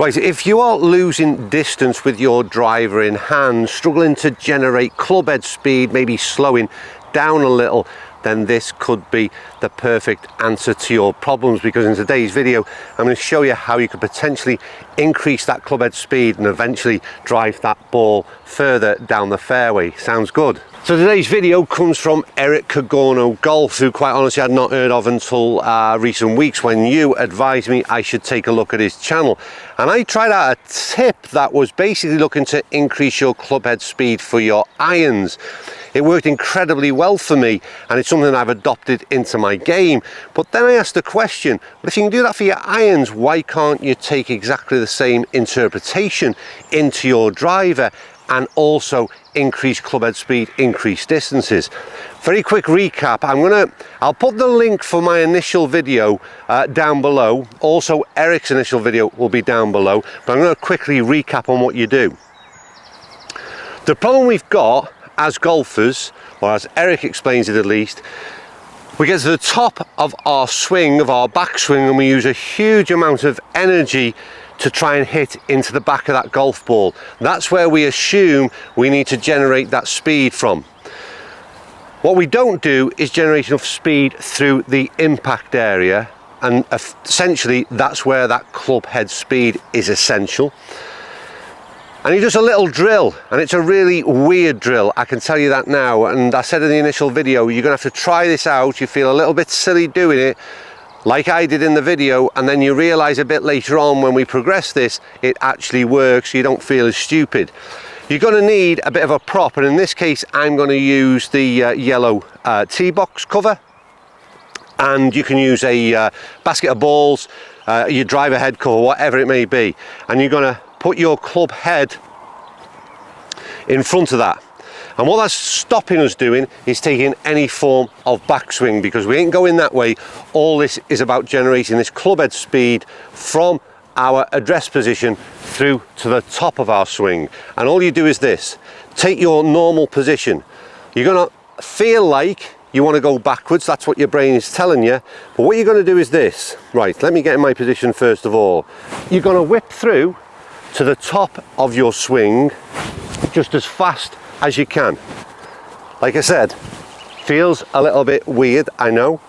Right, if you are losing distance with your driver in hand, struggling to generate club head speed, maybe slowing down a little, then this could be the perfect answer to your problems, because in today's video I'm going to show you how you could potentially increase that club head speed and eventually drive that ball further down the fairway. Sounds good? So today's video comes from Cogorno Golf, who quite honestly I had not heard of until recent weeks when you advised me I should take a look at his channel. And I tried out a tip that was basically looking to increase your club head speed for your irons. It worked incredibly well for me, and it's something I've adopted into my game. But then I asked the question, well, if you can do that for your irons, why can't you take exactly the same interpretation into your driver and also increase club head speed, increase distances? Very quick recap. I'll put the link for my initial video down below. Also, Eric's initial video will be down below, but I'm going to quickly recap on what you do. The problem we've got as golfers, or as Eric explains it at least, we get to the top of our swing, of our backswing, and we use a huge amount of energy to try and hit into the back of that golf ball. That's where we assume we need to generate that speed from. What we don't do is generate enough speed through the impact area, and essentially that's where that club head speed is essential. And he does a little drill, and it's a really weird drill, I can tell you that now. And I said in the initial video, you're gonna have to try this out. You feel a little bit silly doing it, like I did in the video, and then you realize a bit later on when we progress this, it actually works. You don't feel as stupid. You're gonna need a bit of a prop, and in this case, I'm gonna use the yellow tee box cover. And you can use a basket of balls, your driver head cover, whatever it may be. And you're gonna put your club head in front of that. And what that's stopping us doing is taking any form of backswing, because we ain't going that way. All this is about generating this club head speed from our address position through to the top of our swing. And all you do is this: take your normal position. You're gonna feel like you want to go backwards, that's what your brain is telling you, but what you're going to do is this. Right, let me get in my position first of all. You're going to whip through to the top of your swing just as fast as you can. Like I said, feels a little bit weird, I know,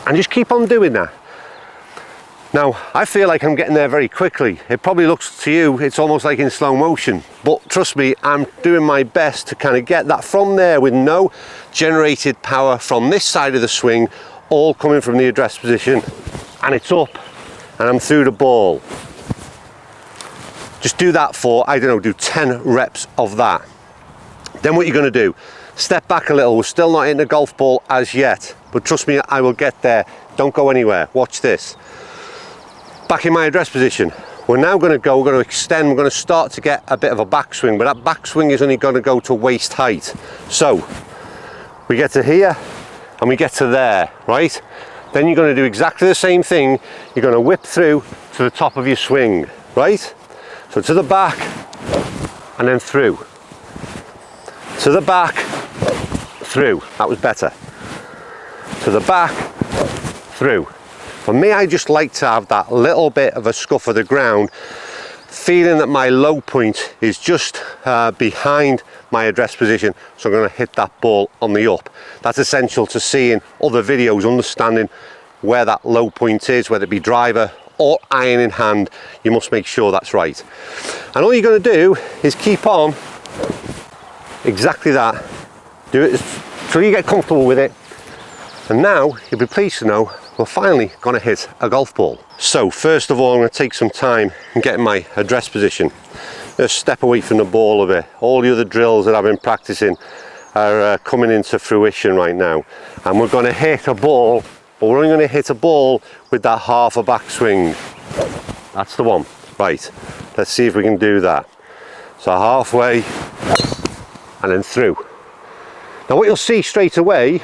and just keep on doing that. Now, I feel like I'm getting there very quickly. It probably looks to you, it's almost like in slow motion, but trust me, I'm doing my best to kind of get that from there with no generated power from this side of the swing, all coming from the address position, and it's up and I'm through the ball. Just do that for, I don't know, do 10 reps of that. Then what you're going to do, step back a little. We're still not in the golf ball as yet, but trust me, I will get there. Don't go anywhere. Watch this. Back in my address position. We're now going to go, we're going to extend, we're going to start to get a bit of a backswing, but that backswing is only going to go to waist height. So we get to here and we get to there, right? Then you're going to do exactly the same thing. You're going to whip through to the top of your swing, right? So to the back and then through. To the back, through. That was better. To the back, through. For me, I just like to have that little bit of a scuff of the ground, feeling that my low point is just behind my address position, so I'm going to hit that ball on the up. That's essential to seeing other videos, understanding where that low point is, whether it be driver or iron in hand. You must make sure that's right. And all you're going to do is keep on exactly that. Do it till you get comfortable with it. And now you'll be pleased to know we're finally going to hit a golf ball. So first of all, I'm going to take some time and get in my address position. Just step away from the ball a bit. All the other drills that I've been practicing are coming into fruition right now. And we're going to hit a ball, but we're only going to hit a ball with that half a backswing. That's the one. Right, let's see if we can do that. So halfway and then through. Now what you'll see straight away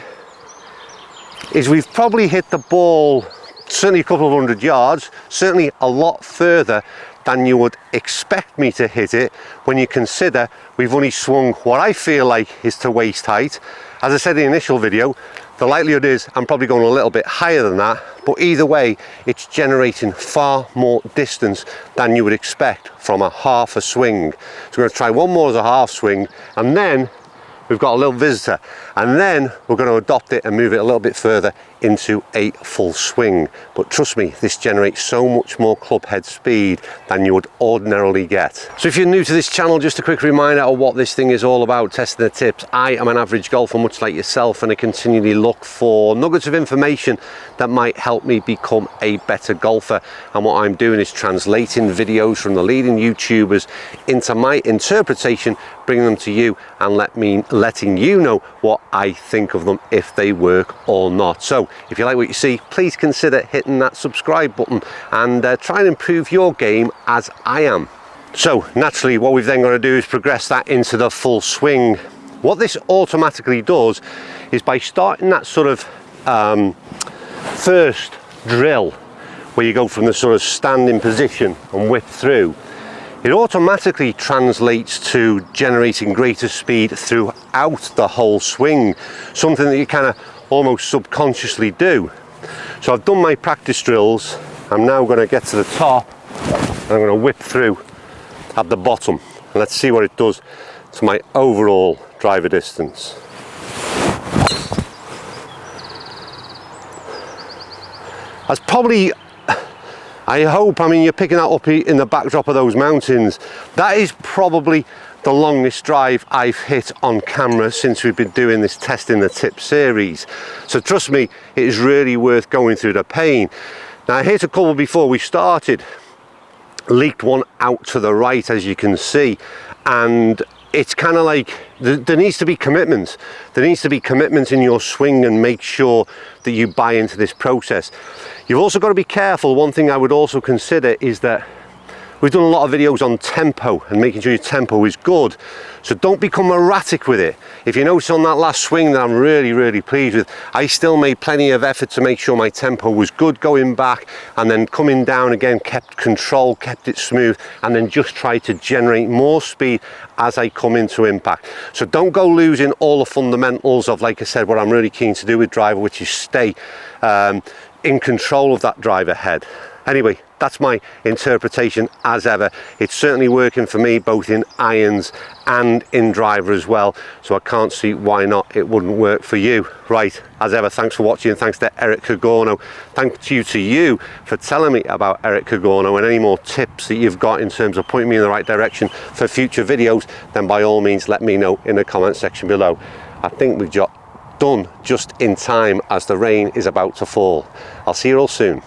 is we've probably hit the ball certainly a couple of 100 yards, certainly a lot further than you would expect me to hit it when you consider we've only swung what I feel like is to waist height. As I said in the initial video, The likelihood is I'm probably going a little bit higher than that, but either way, it's generating far more distance than you would expect from a half a swing. So we're going to try one more as a half swing, and then we've got a little visitor, and then we're going to adopt it and move it a little bit further into a full swing. But trust me, this generates so much more club head speed than you would ordinarily get. So if you're new to this channel, just a quick reminder of what this thing is all about, testing the tips. I am an average golfer, much like yourself, and I continually look for nuggets of information that might help me become a better golfer. And what I'm doing is translating videos from the leading YouTubers into my interpretation, bringing them to you and letting you know what I think of them, if they work or not. So if you like what you see, please consider hitting that subscribe button and try and improve your game as I am. So naturally, what we've then got to do is progress that into the full swing. What this automatically does is, by starting that sort of first drill, where you go from the sort of standing position and whip through, it automatically translates to generating greater speed throughout the whole swing, something that you kind of almost subconsciously do. So I've done my practice drills. I'm now going to get to the top and I'm going to whip through at the bottom, and let's see what it does to my overall driver distance. That's probably, I hope, I mean, you're picking that up in the backdrop of those mountains. That is probably the longest drive I've hit on camera since we've been doing this testing the tip series. So trust me, it is really worth going through the pain. Now, I hit a couple before we started, leaked one out to the right, as you can see, and it's kind of like there needs to be commitment. There needs to be commitment in your swing, and make sure that you buy into this process. You've also got to be careful. One thing I would also consider is that we've done a lot of videos on tempo and making sure your tempo is good. So don't become erratic with it. If you notice on that last swing that I'm really pleased with, I still made plenty of effort to make sure my tempo was good going back, and then coming down again, kept control, kept it smooth, and then just tried to generate more speed as I come into impact. So don't go losing all the fundamentals of, like I said, what I'm really keen to do with driver, which is stay in control of that driver head. Anyway, that's my interpretation as ever. It's certainly working for me, both in irons and in driver as well. So I can't see why not it wouldn't work for you. Right, as ever, thanks for watching. Thanks to Eric Cogorno. Thank you to you for telling me about Eric Cogorno, and any more tips that you've got in terms of pointing me in the right direction for future videos, then by all means let me know in the comment section below. I think we've done just in time, as the rain is about to fall. I'll see you all soon.